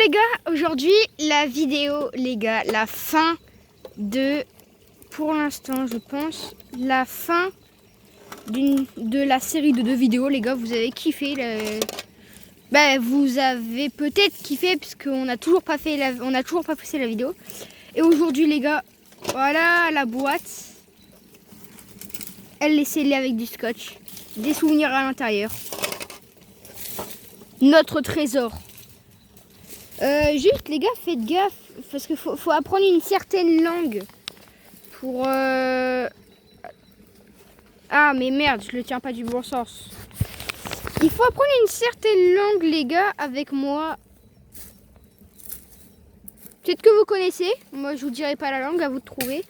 les gars, aujourd'hui la vidéo, les gars, la fin de, pour l'instant je pense, la fin de la série de 2 vidéos. Les gars, vous avez kiffé vous avez peut-être kiffé puisqu'on n'a toujours pas fait on a toujours pas passé la vidéo. Et aujourd'hui les gars, voilà la boîte. Elle est scellée avec du scotch, des souvenirs à l'intérieur, notre trésor. Juste les gars, faites gaffe parce qu'il faut apprendre une certaine langue pour ah mais merde, je le tiens pas du bon sens. Il faut apprendre une certaine langue les gars avec moi. Peut-être que vous connaissez, moi je vous dirai pas la langue, à vous de trouver.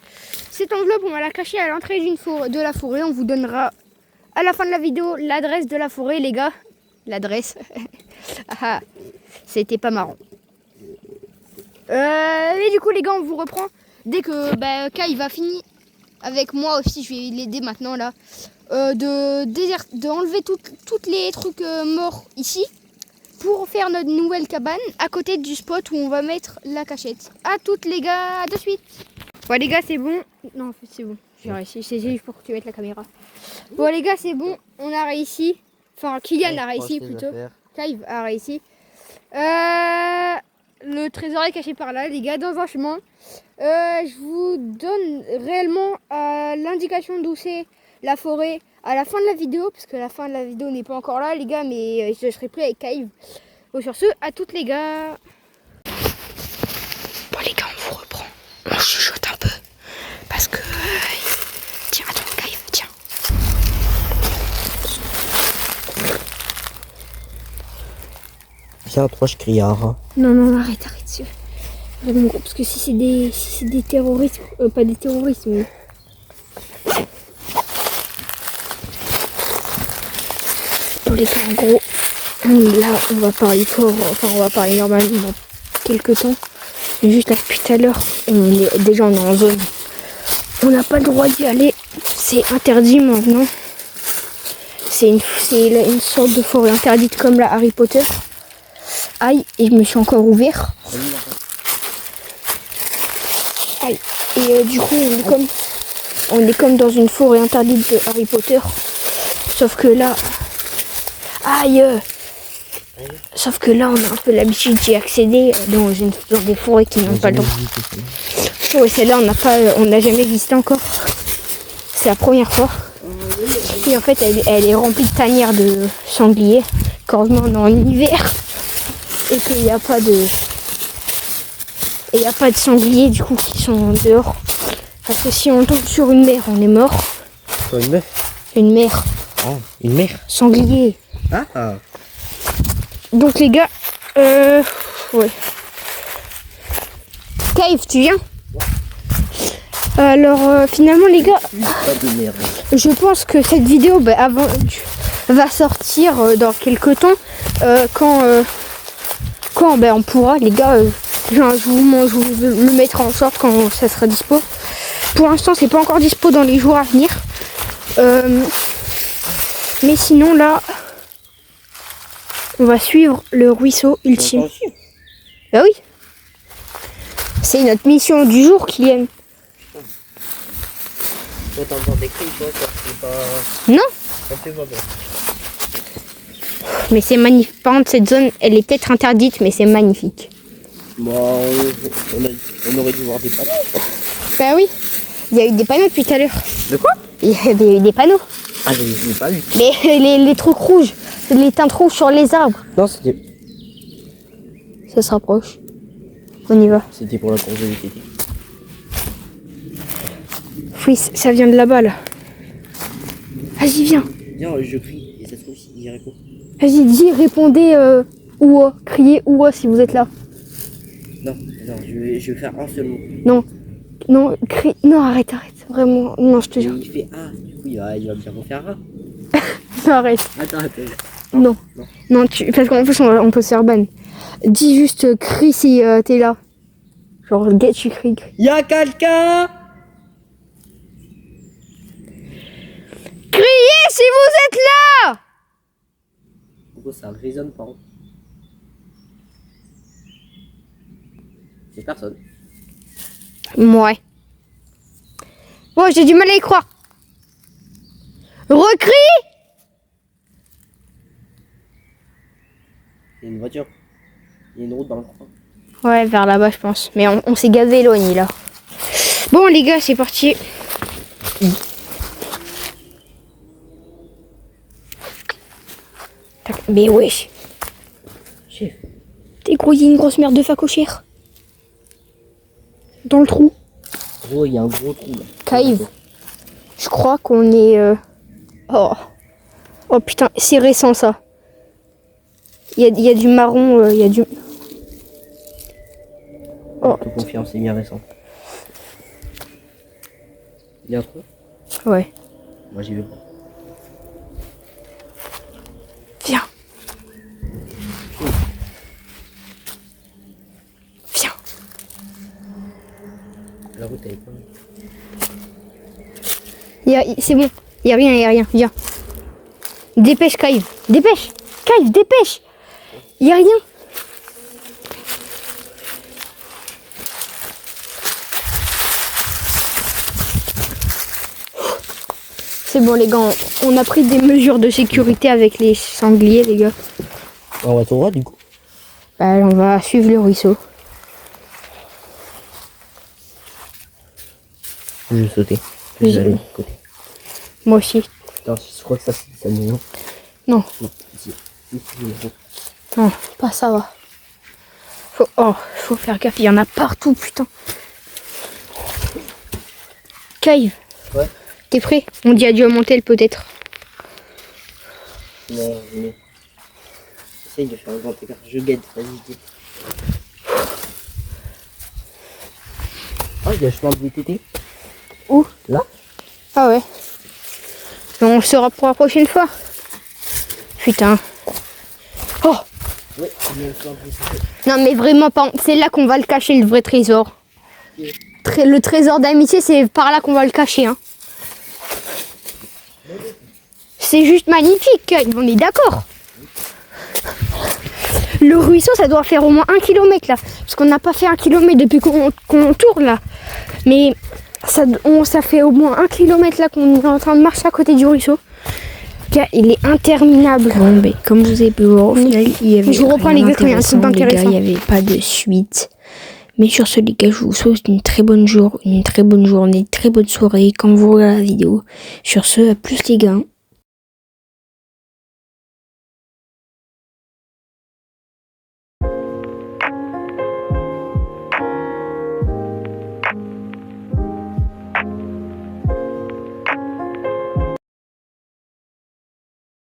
Cette enveloppe on va la cacher à l'entrée de la forêt. On vous donnera à la fin de la vidéo l'adresse de la forêt les gars. L'adresse. Ah, c'était pas marrant. Et du coup les gars, on vous reprend dès que Kai va finir avec moi aussi. Je vais l'aider maintenant là, de enlever toutes les trucs morts ici pour faire notre nouvelle cabane à côté du spot où on va mettre la cachette. À toutes les gars, à de suite. Bon les gars, c'est bon. Non en fait c'est bon, j'ai réussi. C'est juste pour que tu mettes la caméra. Bon les gars, c'est bon, on a réussi. Enfin Kylian a réussi plutôt. Kai a réussi. Le trésor est caché par là les gars, dans un chemin. Je vous donne réellement l'indication d'où c'est la forêt à la fin de la vidéo, parce que la fin de la vidéo n'est pas encore là les gars, mais je serai plus avec Cave. Bon sur ce, à toutes les gars. Bon les gars, on vous reprend. On chuchote un peu parce que tiens, attends Cave, tiens. Viens, toi je criard. Non, arrête. Vraiment gros, parce que si c'est des terroristes, pas des terroristes, mais... Bon les gars, en gros, là, on va parler fort, enfin on va parler normalement dans quelques temps. Mais juste là, depuis tout à l'heure, on est en zone. On n'a pas le droit d'y aller, c'est interdit maintenant. C'est une sorte de forêt interdite comme la Harry Potter. Aïe, et je me suis encore ouvert. Aïe. Et du coup, on est comme dans une forêt interdite de Harry Potter. Sauf que là... Aïe. Sauf que là, on a un peu l'habitude d'y accéder dans des forêts qui n'ont pas le droit. Ouais, celle-là, on n'a jamais visité encore. C'est la première fois. Et en fait, elle est remplie de tanières de sangliers. Heureusement, on est en hiver. Et qu'il n'y a pas de... Et il n'y a pas de sangliers du coup qui sont dehors. Parce que si on tombe sur une mer, on est mort. Sur une meuf? Une mer. Oh, une mer? Sanglier. Ah. Donc les gars, ouais. Cave, tu viens? Alors finalement les gars, Pas de merde. je pense que cette vidéo va sortir dans quelques temps. Quand on pourra les gars. Je vous le mettrai en short quand ça sera dispo. Pour l'instant, c'est pas encore dispo dans les jours à venir. Mais sinon, là, on va suivre le ruisseau ultime. Bah oui. C'est notre mission du jour, Kylian. Toi, t'entends des cris, toi, ça fait pas... Non. Ça fait pas bien. Mais c'est magnifique. Par contre, cette zone, elle est peut-être interdite, mais c'est magnifique. Bon, on aurait dû voir des panneaux. Bah oui. Il y a eu des panneaux depuis tout à l'heure. De quoi? Il y a eu des panneaux. Ah, je l'ai pas vu. Mais les trucs rouges, les teintes rouges sur les arbres. Non, c'était... Ça se rapproche. On y va. C'était pour la course de VTT. Oui, ça vient de là-bas, là. Vas-y, viens. Viens, je crie, et ça se trouve s'il y répond. Vas-y, répondez ouah. Criez ouah si vous êtes là. Non, je vais faire un seul mot. Non, non, arrête. Vraiment, non, je te Et jure. il fait ah, du coup il va bien refaire un. Non, arrête. Attends. Non, parce qu'en plus, on peut se faire ban. Dis juste crie si t'es là. Genre, tu cries. Y'a quelqu'un? Criez si vous êtes là! Pourquoi ça résonne pas? C'est personne. Ouais. Bon, j'ai du mal à y croire. Recris. Il y a une voiture. Il y a une route dans le coin. Ouais, vers là-bas, je pense. Mais on s'est gavé éloigné, là. Bon, les gars, c'est parti. Tac. Mais wesh. Chef. T'es gros, il y a une grosse merde de facochère. Dans le trou. Oh, il y a un gros trou là. Cave. Je crois qu'on est... Oh. Oh putain, c'est récent, ça. Il y a du marron, il y a du... Oh. Je te confirme, c'est bien récent. Il y a un trou? Ouais. Moi j'y vais pas. Viens. Viens. La route elle est pas. C'est bon. Il y a rien. Viens. Dépêche, Cave. Dépêche. Cave, dépêche. Il y a rien. C'est bon, les gars. On a pris des mesures de sécurité avec les sangliers, les gars. On va tout droit du coup. Bah, on va suivre le ruisseau. Je vais sauter. Je vais aller de l'autre côté. Moi aussi. Putain, je crois que ça c'est ça non. Non. Non, ici. Non, pas ça va. Faut faire gaffe, il y en a partout, putain. Cave. Ouais. T'es prêt? On dit adieu à Montel peut-être. Non, mais. Essaye de faire un grand écart. Je guette, vas-y, guette. Ah, il y a le chemin de VTT. Où? Là? Ah ouais. Mais on le saura pour la prochaine fois. Putain. Oh! Ouais, il y a le chemin de VTT. Non mais vraiment pas. C'est là qu'on va le cacher, le vrai trésor. Le trésor d'amitié, c'est par là qu'on va le cacher. Hein. C'est juste magnifique, on est d'accord. Le ruisseau, ça doit faire au moins 1 kilomètre là. Parce qu'on n'a pas fait 1 kilomètre depuis qu'on tourne là. Mais ça fait au moins 1 kilomètre là qu'on est en train de marcher à côté du ruisseau. Il est interminable. Bon, ben, comme vous avez pu voir, au final, il y avait Je vous reprends les gars quand il y a un truc d'intéressant. Il n'y avait pas de suite. Mais sur ce, les gars, je vous souhaite une très bonne journée, une très bonne soirée quand vous regardez la vidéo. Sur ce, à plus les gars.